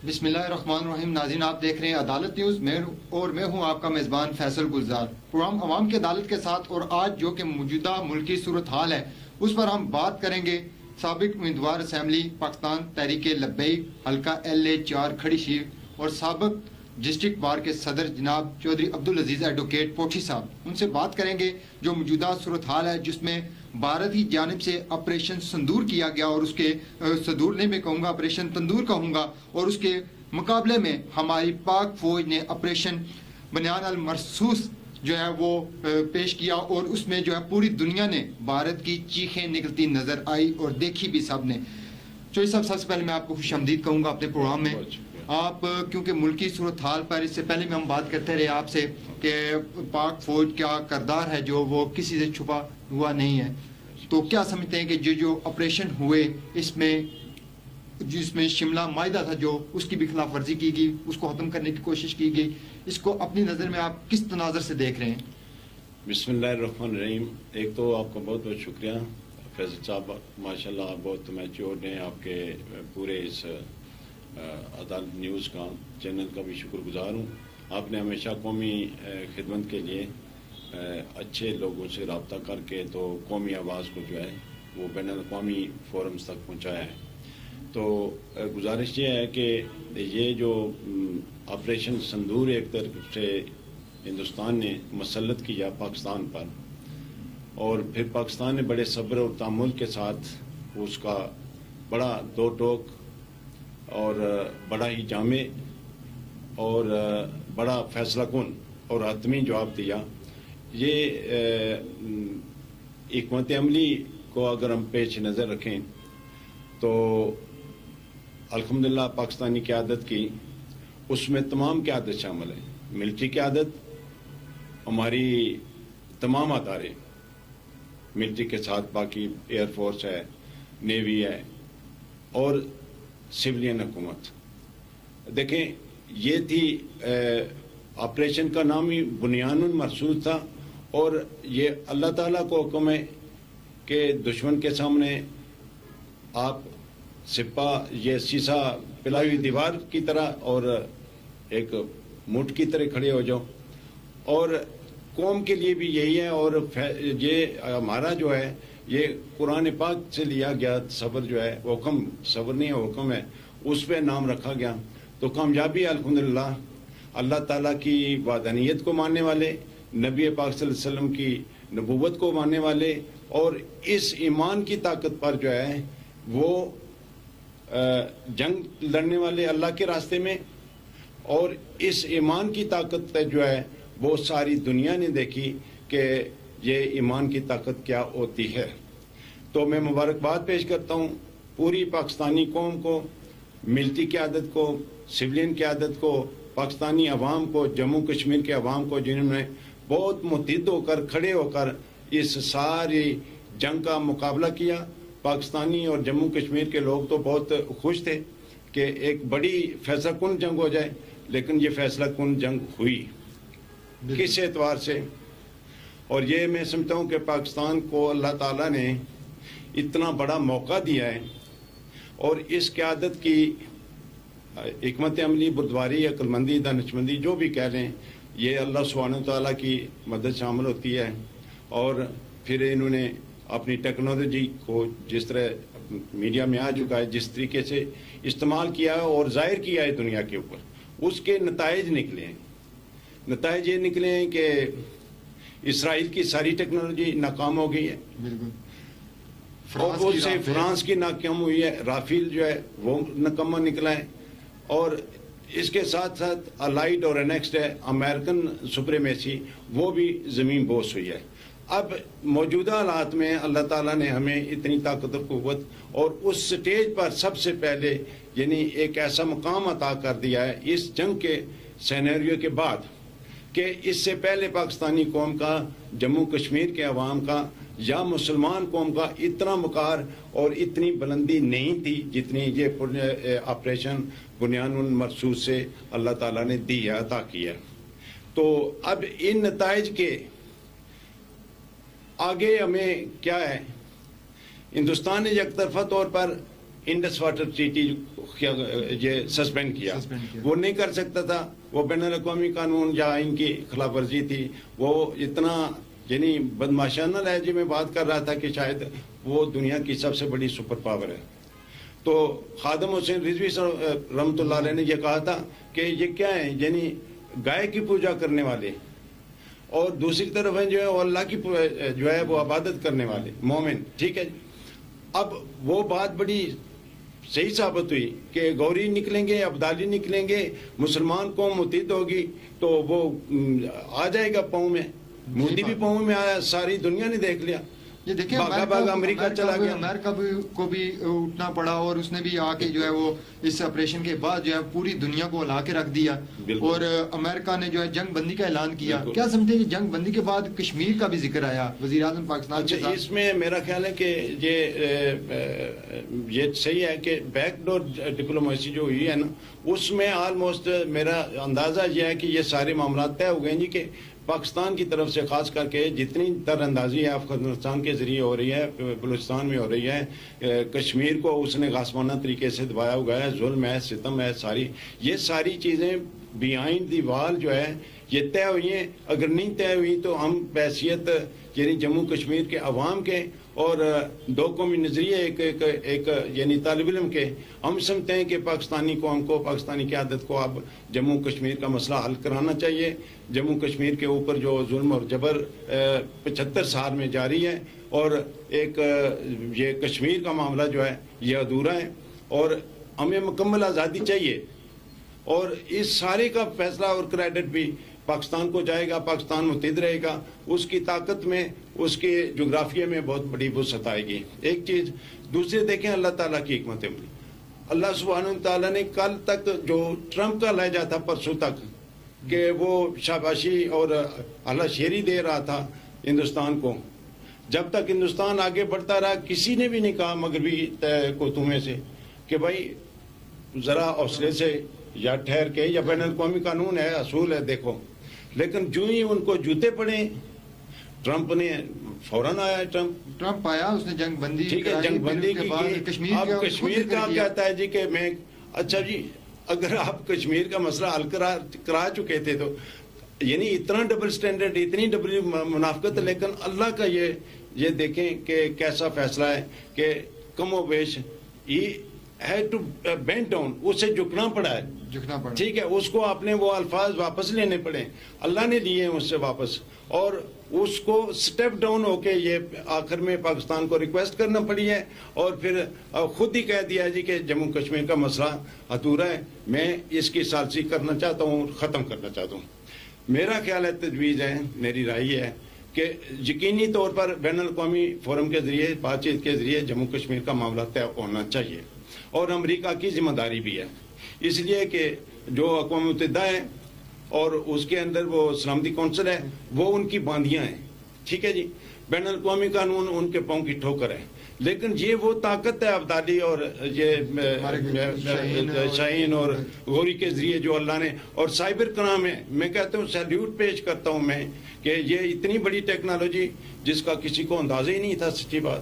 بسم اللہ الرحمن الرحیم. ناظرین، آپ دیکھ رہے ہیں عدالت نیوز. میں ہوں آپ کا میزبان فیصل گلزار. پروگرام عوام کی عدالت کے ساتھ، اور آج جو کہ موجودہ ملکی صورتحال ہے اس پر ہم بات کریں گے. سابق امیدوار اسمبلی پاکستان تحریک لبیک حلقہ LA4 کھڑی شیر اور سابق ڈسٹرکٹ بار کے صدر جناب چودھری عبدالعزیز ایڈوکیٹ پوٹھی صاحب، ان سے بات کریں گے جو موجودہ صورتحال ہے جس میں بھارت کی جانب سے آپریشن سندور کیا گیا، اور اس کے سندور نہیں میں کہوں گا، آپریشن تندور کہوں گا، اور اس کے مقابلے میں ہماری پاک فوج نے آپریشن بنیان المرصوص جو ہے وہ پیش کیا، اور اس میں جو ہے پوری دنیا نے بھارت کی چیخیں نکلتی نظر آئی اور دیکھی بھی سب نے. چوہدری صاحب، سب سے پہلے میں آپ کو خوش آمدید کہوں گا اپنے پروگرام میں. آپ کیونکہ ملکی صورتحال پر اس سے پہلے میں ہم بات کرتے رہے آپ سے کہ پاک فوج کا کردار ہے جو وہ کسی سے چھپا ہوا نہیں ہے، تو کیا سمجھتے ہیں کہ جو آپریشن ہوئے اس میں جس میں شملہ معاہدہ تھا جو اس کی بھی خلاف ورزی کی گئی، اس کو ختم کرنے کی کوشش کی گئی، اس کو اپنی نظر میں آپ کس تناظر سے دیکھ رہے ہیں؟ بسم اللہ الرحمن الرحیم. ایک تو آپ کا بہت بہت شکریہ فیصل صاحب، ماشاءاللہ آپ بہت میچیورڈ ہیں. آپ کے پورے اس عدالت نیوز کا چینل کا بھی شکر گزار ہوں. آپ نے ہمیشہ قومی خدمت کے لیے اچھے لوگوں سے رابطہ کر کے تو قومی آواز کو جو ہے وہ بین الاقوامی فورمز تک پہنچایا ہے. تو گزارش یہ ہے کہ یہ جو آپریشن سندور ایک طرف سے ہندوستان نے مسلط کیا پاکستان پر، اور پھر پاکستان نے بڑے صبر اور تحمل کے ساتھ اس کا بڑا دو ٹوک اور بڑا ہی جامع اور بڑا فیصلہ کن اور حتمی جواب دیا. یہ حکمت عملی کو اگر ہم پیش نظر رکھیں تو الحمدللہ پاکستانی قیادت کی اس میں تمام قیادت شامل ہے. ملٹری قیادت، ہماری تمام ادارے، ملٹری کے ساتھ باقی ایئر فورس ہے، نیوی ہے اور سویلین حکومت. دیکھیں یہ تھی آپریشن کا نام ہی بنیان المرصوص تھا، اور یہ اللہ تعالیٰ کو حکم ہے کہ دشمن کے سامنے آپ سپاہ یہ سیسا پلائی ہوئی دیوار کی طرح اور ایک مٹھ کی طرح کھڑے ہو جاؤ. اور قوم کے لیے بھی یہی ہے، اور یہ ہمارا جو ہے یہ قرآن پاک سے لیا گیا صبر جو ہے، وہ حکم صبر نہیں ہے حکم ہے، اس پہ نام رکھا گیا. تو کامیابی الحمدللہ اللہ تعالیٰ کی وحدانیت کو ماننے والے، نبی پاک صلی اللہ علیہ وسلم کی نبوت کو ماننے والے، اور اس ایمان کی طاقت پر جو ہے وہ جنگ لڑنے والے اللہ کے راستے میں، اور اس ایمان کی طاقت جو ہے وہ ساری دنیا نے دیکھی کہ یہ ایمان کی طاقت کیا ہوتی ہے. تو میں مبارکباد پیش کرتا ہوں پوری پاکستانی قوم کو، ملٹری قیادت کو، سویلین قیادت کو، پاکستانی عوام کو، جموں کشمیر کے عوام کو، جنہوں نے بہت متحد ہو کر کھڑے ہو کر اس ساری جنگ کا مقابلہ کیا. پاکستانی اور جموں کشمیر کے لوگ تو بہت خوش تھے کہ ایک بڑی فیصلہ کن جنگ ہو جائے، لیکن یہ فیصلہ کن جنگ ہوئی کس اعتبار سے. اور یہ میں سمجھتا ہوں کہ پاکستان کو اللہ تعالیٰ نے اتنا بڑا موقع دیا ہے، اور اس قیادت کی حکمت عملی، بردباری، عقل مندی، دانشمندی جو بھی کہہ لیں، یہ اللہ سبحانہ وتعالیٰ کی مدد شامل ہوتی ہے. اور پھر انہوں نے اپنی ٹیکنالوجی کو جس طرح میڈیا میں آ چکا ہے، جس طریقے سے استعمال کیا ہے اور ظاہر کیا ہے دنیا کے اوپر، اس کے نتائج نکلے ہیں. نتائج یہ نکلے ہیں کہ اسرائیل کی ساری ٹیکنالوجی ناکام ہو گئی ہے، اور اس سے فرانس کی ناکام ہوئی ہے، رافیل جو ہے وہ ناکامہ نکلا ہے، اور اس کے ساتھ ساتھ الائیڈ اور انیکسڈ ہے امریکن سپریمیسی، وہ بھی زمین بوس ہوئی ہے. اب موجودہ حالات میں اللہ تعالیٰ نے ہمیں اتنی طاقت اور قوت اور اس سٹیج پر سب سے پہلے یعنی ایک ایسا مقام عطا کر دیا ہے اس جنگ کے سینیریو کے بعد کہ اس سے پہلے پاکستانی قوم کا، جموں کشمیر کے عوام کا یا مسلمان قوم کا اتنا وقار اور اتنی بلندی نہیں تھی جتنی یہ آپریشن بنیان المرصوص سے اللہ تعالیٰ نے دی ہے، عطا کی ہے. تو اب ان نتائج کے آگے ہمیں کیا ہے؟ ہندوستان نے یک طرفہ طور پر انڈس واٹر ٹریٹی یہ سسپینڈ کیا. وہ نہیں کر سکتا تھا, وہ بین الاقوامی قانون یا ان کی خلاف ورزی تھی. وہ اتنا یعنی بدماشانہ لہجے میں بات کر رہا تھا کہ شاید وہ دنیا کی سب سے بڑی سپر پاور ہے. تو خادم حسین رضوی صاحب رحمۃ اللہ علیہ نے یہ کہا تھا کہ یہ کیا ہے, یعنی گائے کی پوجا کرنے والے, اور دوسری طرف ہے جو ہے وہ اللہ کی جو ہے وہ عبادت کرنے والے مومن. ٹھیک ہے, اب وہ بات بڑی صحیح ثابت ہوئی کہ گوری نکلیں گے, ابدالی نکلیں گے, مسلمان قوم متحد ہوگی تو وہ آ جائے گا پاؤں میں. مودی بھی پاؤں میں آیا, ساری دنیا نے دیکھ لیا. یہ دیکھیں امریکہ چلا گیا, امریکہ کو بھی اٹھنا پڑا, اور اس نے بھی آ کے جو ہے وہ اس آپریشن کے بعد جو ہے پوری دنیا کو ہلا کے رکھ دیا. اور امریکہ نے جو ہے جنگ بندی کا اعلان کیا. کیا سمجھتے ہیں کہ جنگ بندی کے بعد کشمیر کا بھی ذکر آیا وزیر اعظم پاکستان کے ساتھ؟ اس میں میرا خیال ہے کہ یہ صحیح ہے کہ بیک ڈور ڈپلومیسی جو ہوئی ہے نا, اس میں آلموسٹ میرا اندازہ یہ ہے کہ یہ سارے معاملات طے ہو گئے جی کہ پاکستان کی طرف سے خاص کر کے جتنی در اندازی ہے افغانستان کے ذریعے ہو رہی ہے, بلوچستان میں ہو رہی ہے, کشمیر کو اس نے غاصبانہ طریقے سے دبایا ہوا ہے, ظلم ہے, ستم ہے, یہ ساری چیزیں بیہائنڈ دی وال جو ہے یہ طے ہوئی ہیں. اگر نہیں طے ہوئی تو ہم بحیثیت یعنی جموں کشمیر کے عوام کے اور دو قومی نظریے ایک یعنی طالب علم کے, ہم سمجھتے ہیں کہ پاکستانی قوم کو, پاکستانی قیادت کو اب جموں کشمیر کا مسئلہ حل کرانا چاہیے. جموں کشمیر کے اوپر جو ظلم اور جبر 75 سال میں جاری ہے, اور ایک یہ کشمیر کا معاملہ جو ہے یہ ادھورا ہے, اور ہمیں مکمل آزادی چاہیے. اور اس سارے کا فیصلہ اور کریڈٹ بھی پاکستان کو جائے گا. پاکستان متحد رہے گا, اس کی طاقت میں, اس کے جغرافیے میں بہت بڑی وسعت آئے گی. ایک چیز. دوسرے دیکھیں اللہ تعالیٰ کی حکمت عملی. اللہ سبحانہ تعالیٰ نے کل تک جو ٹرمپ کا لہجہ تھا پرسوں تک کہ وہ شاباشی اور اللہ شیری دے رہا تھا ہندوستان کو, جب تک ہندوستان آگے بڑھتا رہا کسی نے بھی نہیں کہا مغربی قوتوں میں سے کہ بھائی ذرا حوصلے سے یا ٹھہر کے, یا بین الاقوامی قانون ہے, اصول ہے, دیکھو. لیکن جو ہی ان کو جوتے پڑے ٹرمپ نے فوراً آیا. ٹرمپ آیا, اس نے جنگ بندی, ٹھیک ہے, جنگ بندی کی. اب کشمیر کا کہتا ہے جی کہ میں, اچھا جی اگر آپ کشمیر کا مسئلہ حل کرا چکے تھے تو یعنی اتنا ڈبل سٹینڈرڈ, اتنی ڈبل منافقت. لیکن اللہ کا یہ دیکھیں کہ کیسا فیصلہ ہے کہ کم و بیش ٹو بینڈ ڈاؤن, اسے جھکنا پڑا ہے. ٹھیک ہے, اس کو اپنے وہ الفاظ واپس لینے پڑے, اللہ نے لیے ہیں اس سے واپس, اور اس کو سٹیپ ڈاؤن ہو کے یہ آخر میں پاکستان کو ریکویسٹ کرنا پڑی ہے, اور پھر خود ہی کہہ دیا جی کہ جموں کشمیر کا مسئلہ ادھورا ہے, میں اس کی ثالثی کرنا چاہتا ہوں, ختم کرنا چاہتا ہوں. میرا خیال ہے, تجویز ہے, میری رائے ہے کہ یقینی طور پر بین الاقوامی فورم کے ذریعے, بات چیت کے ذریعے جموں کشمیر کا معاملہ طے ہونا چاہیے. اور امریکہ کی ذمہ داری بھی ہے, اس لیے کہ جو اقوام متحدہ ہے اور اس کے اندر وہ سلامتی کونسل ہے, وہ ان کی باندیاں ہیں. ٹھیک ہے جی, بین الاقوامی قانون ان کے پاؤں کی ٹھوکر ہے. لیکن یہ وہ طاقت ہے ابدالی اور یہ شاہین اور غوری کے ذریعے جو اللہ نے, اور سائبر کرام ہے. میں کہتا ہوں سیلیوٹ پیش کرتا ہوں میں کہ یہ اتنی بڑی ٹیکنالوجی جس کا کسی کو اندازہ ہی نہیں تھا. سچی بات,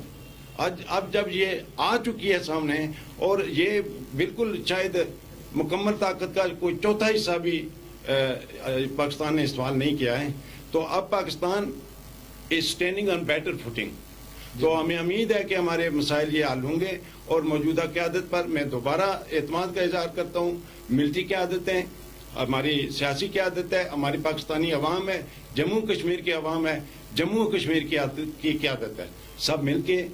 اب جب یہ آ چکی ہے سامنے, اور یہ بالکل شاید مکمل طاقت کا کوئی چوتھا حصہ بھی پاکستان نے استعمال نہیں کیا ہے, تو اب Pakistan is standing on better footing. تو ہمیں امید ہے کہ ہمارے مسائل یہ حل ہوں گے, اور موجودہ قیادت پر میں دوبارہ اعتماد کا اظہار کرتا ہوں. ملٹری قیادت ہے, ہماری سیاسی قیادت ہے, ہماری پاکستانی عوام ہے, جموں کشمیر کی عوام ہے, جموں کشمیر کی قیادت ہے. سب مل کے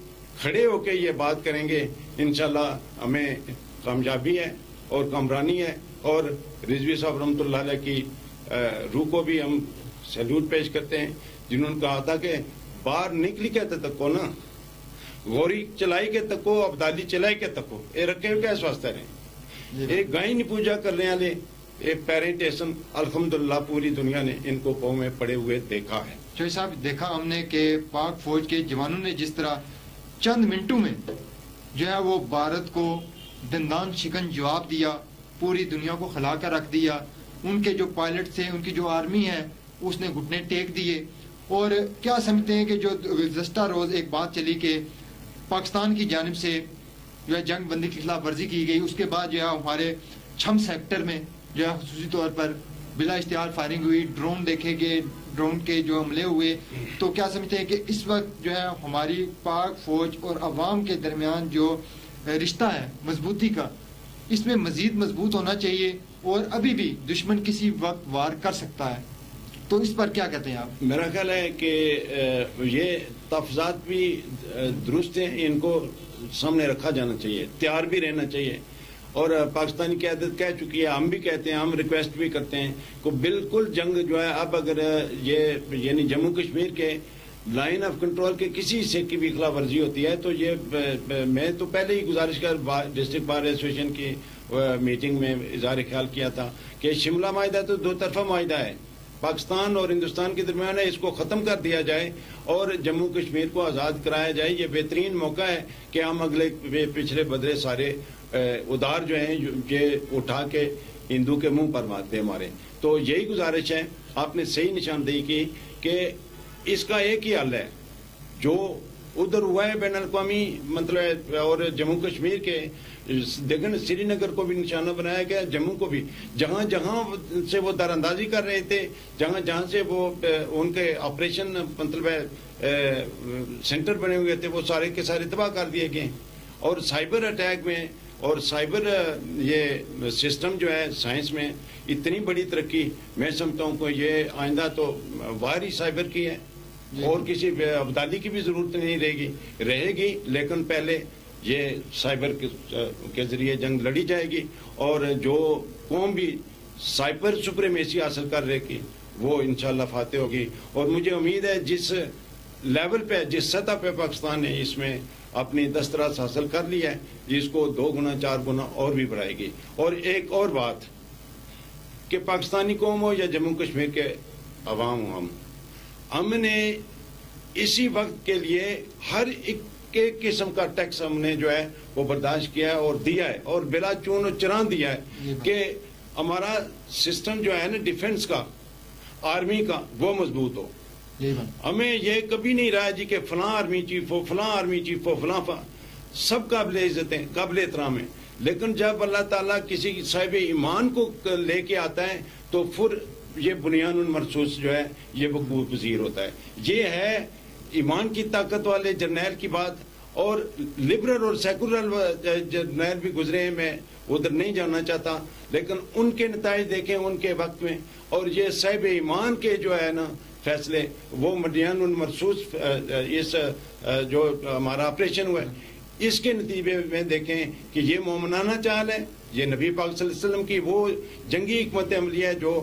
کھڑے ہو کے یہ بات کریں گے, انشاءاللہ ہمیں کامیابی ہے اور کامرانی ہے. اور رضوی صاحب رحمۃ اللہ علیہ کی روح کو بھی ہم سیلوٹ پیش کرتے ہیں, جنہوں نے کہا تھا کہ باہر نکلی کہتے تکو نا, غوری چلائی کے تکو, ابدالی چلائی کے تکو, یہ رکھے ہوئے کیس واسطے رہے. ایک گائیں نہیں پوجا کرنے والے, ایک پیرنٹیشن الحمدللہ پوری دنیا نے ان کو پاؤں میں پڑے ہوئے دیکھا ہے. شاہد صاحب, دیکھا ہم نے کہ پاک فوج کے جوانوں نے جس طرح چند منٹوں میں جو ہے وہ بھارت کو دندان شکن جواب دیا, پوری دنیا کو کھلا کر رکھ دیا. ان کے جو پائلٹ تھے, ان کی جو آرمی ہے, اس نے گھٹنے ٹیک دیے. اور کیا سمجھتے ہیں کہ جو گزشتہ روز ایک بات چلی کہ پاکستان کی جانب سے جو ہے جنگ بندی کی خلاف ورزی کی گئی، اس کے بعد جو ہے ہمارے چھم سیکٹر میں جو ہے خصوصی طور پر بلا اشتہار فائرنگ ہوئی، ڈرون دیکھے گئے، ڈرون کے جو حملے ہوئے، تو کیا سمجھتے ہیں کہ اس وقت جو ہے ہماری پاک فوج اور عوام کے درمیان جو رشتہ ہے مضبوطی کا، اس میں مزید مضبوط ہونا چاہیے، اور ابھی بھی دشمن کسی وقت وار کر سکتا ہے، تو اس پر کیا کہتے ہیں آپ؟ میرا خیال ہے کہ یہ تحفظات بھی درست ہیں، ان کو سامنے رکھا جانا چاہیے، تیار بھی رہنا چاہیے، اور پاکستانی قیادت کہہ چکی ہے، ہم بھی کہتے ہیں، ہم ریکویسٹ بھی کرتے ہیں کہ بالکل جنگ جو ہے اب اگر یہ یعنی جموں کشمیر کے لائن آف کنٹرول کے کسی حصے کی بھی خلاف ورزی ہوتی ہے تو یہ میں تو پہلے ہی گزارش کر ڈسٹرکٹ بار ایسوسیشن کی میٹنگ میں اظہار خیال کیا تھا کہ شملہ معاہدہ تو دو طرفہ معاہدہ ہے، پاکستان اور ہندوستان کے درمیان ہے، اس کو ختم کر دیا جائے اور جموں کشمیر کو آزاد کرایا جائے۔ یہ بہترین موقع ہے کہ ہم اگلے پچھلے بدلے سارے ادار جو ہیں یہ اٹھا کے ہندو کے منہ پر مارتے ہمارے، تو یہی گزارش ہے۔ آپ نے صحیح نشاندہی کی کہ اس کا ایک ہی حل ہے، جو ادھر ہوا ہے بین الاقوامی مطلب، اور جموں کشمیر کے دیکھیں سری نگر کو بھی نشانہ بنایا گیا، جموں کو بھی، جہاں جہاں سے وہ در اندازی کر رہے تھے، جہاں جہاں سے وہ ان کے آپریشن مطلب سینٹر بنے ہوئے تھے، وہ سارے کے سارے تباہ کر دیے گئے۔ اور سائبر اٹیک میں اور سائبر یہ سسٹم جو ہے سائنس میں اتنی بڑی ترقی، میں سمجھتا ہوں کہ یہ آئندہ تو وار ہی سائبر کی ہے، اور کسی ابدالی کی بھی ضرورت نہیں رہے گی، لیکن پہلے یہ سائبر کے ذریعے جنگ لڑی جائے گی، اور جو قوم بھی سائبر سپریمیسی حاصل کر رہے گی وہ انشاءاللہ فاتح ہوگی۔ اور مجھے امید ہے جس لیول پہ، جس سطح پہ پاکستان نے اس میں اپنی دسترس حاصل کر لی ہے، جس کو 2 گنا 4 گنا اور بھی بڑھائے گی۔ اور ایک اور بات کہ پاکستانی قوم ہو یا جموں کشمیر کے عوام ہو، ہم نے اسی وقت کے لیے ہر ایک قسم کا ٹیکس ہم نے جو ہے وہ برداشت کیا ہے اور دیا ہے، اور بلا چون و چران دیا ہے کہ ہمارا سسٹم جو ہے نا ڈیفنس کا، آرمی کا، وہ مضبوط ہو۔ ہمیں یہ کبھی نہیں رہا جی کہ فلاں آرمی چیف ہو، فلاں آرمی چیف ہو، فلاں سب قابل عزت ہیں، قابل احترام ہیں، لیکن جب اللہ تعالیٰ کسی صاحب ایمان کو لے کے آتا ہے تو پھر یہ بنیان مرصوص جو ہے یہ وقوع پذیر ہوتا ہے۔ یہ ہے ایمان کی طاقت والے جرنیل کی بات، اور لبرل اور سیکولر جرنیل بھی گزرے ہیں، میں ادھر نہیں جانا چاہتا، لیکن ان کے نتائج دیکھیں ان کے وقت میں، اور یہ صاحب ایمان کے جو ہے نا فیصلے، وہ مدیان مرصوص اس جو ہمارا آپریشن ہوا ہے، اس کے نتیجے میں دیکھیں کہ یہ مومنانہ چال ہے، یہ نبی پاک صلی اللہ علیہ وسلم کی وہ جنگی حکمت عملی ہے جو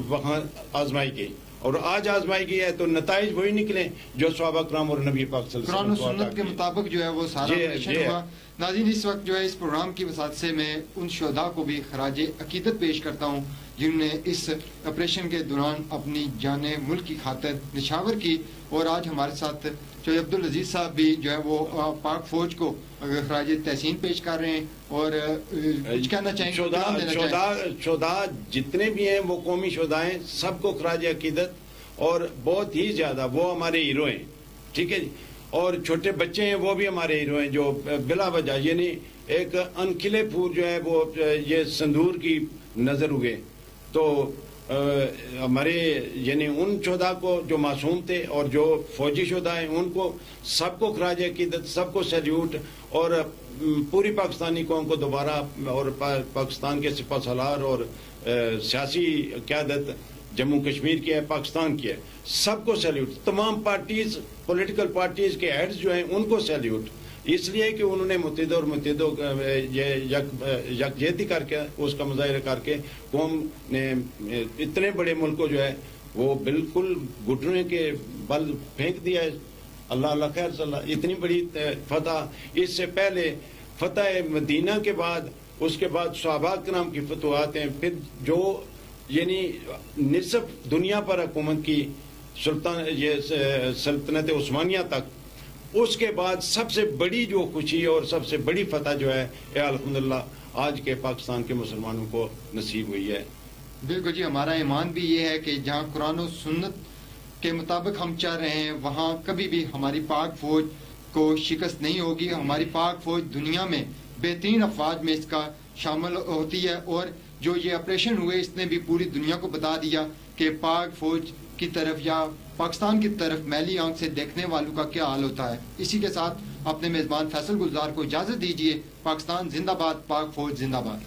وہاں آزمائی گئی، اور آج آزمائی گئی ہے تو نتائج وہی نکلے جو صحابہ کرام اور نبی پاک صلی اللہ علیہ وسلم قرآن و سنت کے مطابق جو ہے وہ سارا آپریشن ہوا۔ ناظرین، اس وقت جو ہے اس پروگرام کی وسعت سے میں ان شہداء کو بھی خراج عقیدت پیش کرتا ہوں جنہوں نے اس آپریشن کے دوران اپنی جان ملک کی خاطر نشاور کی، اور آج ہمارے ساتھ جو عبدالعزیز صاحب بھی جو ہے وہ پاک فوج کو خراج تحسین پیش کر رہے ہیں، اور کچھ کہنا چاہیں گے؟ شہداء جتنے بھی ہیں وہ قومی شہداء ہیں، سب کو خراج عقیدت، اور بہت ہی زیادہ وہ ہمارے ہیرو ہیں، ٹھیک ہے جی۔ اور چھوٹے بچے ہیں وہ بھی ہمارے ہیرو ہیں جو بلا وجہ، یعنی ایک انکھلے پھول جو ہے وہ یہ سندور کی نظر ہوئے، تو ہمارے یعنی ان شہداء کو جو معصوم تھے اور جو فوجی شہداء ہیں ان کو سب کو خراج عقیدت، سب کو سیلیوٹ، اور پوری پاکستانی قوم کو دوبارہ، اور پاکستان کے سپہ سالار اور سیاسی قیادت جموں کشمیر کی ہے، پاکستان کی ہے، سب کو سیلیوٹ، تمام پارٹیز، پولیٹیکل پارٹیز کے ہیڈز جو ہیں ان کو سیلیوٹ، اس لیے کہ انہوں نے متحدہ اور متحدوں یکجہتی کر کے اس کا مظاہرہ کر کے قوم نے اتنے بڑے ملک کو جو ہے وہ بالکل گھٹنے کے بل پھینک دیا ہے۔ اللہ اللہ خیر صلی اللہ، اتنی بڑی فتح، اس سے پہلے فتح مدینہ کے بعد، اس کے بعد صحابہ کرام کی فتوحات ہیں، پھر جو یعنی نصف دنیا پر حکومت کی سلطنت عثمانیہ تک، اس کے بعد سب سے بڑی جو خوشی اور سب سے بڑی فتح جو ہے الحمدللہ آج کے پاکستان کے مسلمانوں کو نصیب ہوئی ہے۔ بالکل جی، ہمارا ایمان بھی یہ ہے کہ جہاں قرآن و سنت کے مطابق ہم چل رہے ہیں وہاں کبھی بھی ہماری پاک فوج کو شکست نہیں ہوگی. ہماری پاک فوج دنیا میں بہترین افواج میں اس کا شامل ہوتی ہے، اور جو یہ آپریشن ہوئے اس نے بھی پوری دنیا کو بتا دیا کہ پاک فوج کی طرف یا پاکستان کی طرف میلی آنکھ سے دیکھنے والوں کا کیا حال ہوتا ہے. اسی کے ساتھ اپنے میزبان فیصل گلزار کو اجازت دیجیے. پاکستان زندہ باد، پاک فوج زندہ باد.